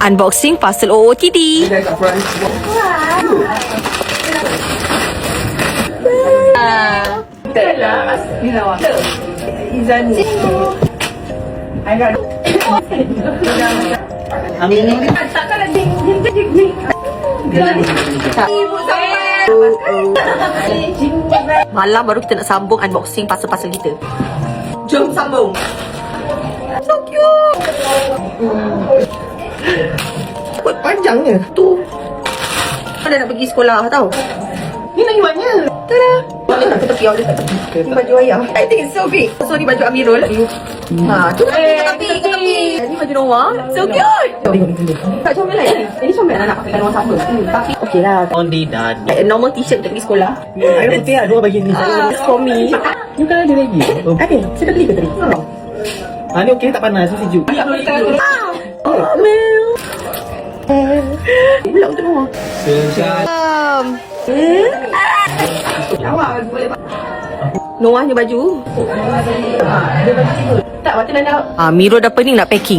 Unboxing parcel OOTD. Malam baru kita nak sambung unboxing parcel-parcel kita. Jom sambung. So cute. Kuat panjangnya tu. Ada nak pergi sekolah tau. Ni lagi banyak. Tada. Boleh tak ke tepi? Boleh tak tepi? Ni baju ayah. I think it's so big. So ni baju Amirul. Tu ke tepi. Ni baju Noah. So cute. Tak comel lah. Ini comel lah nak pakai Noah sama. Tapi okey lah. Only dad. Like a normal t-shirt untuk pergi sekolah. Air putih lah, dua bagian ni. It's for me. You kan ada lagi? Oh. Ada. Saya dah beli ke tadi? Ni okey, tak panas, ni sejuk. Mel. Belum tu Noah. Noah ni baju. Tak, waktu nak Mirul dah pening nak packing.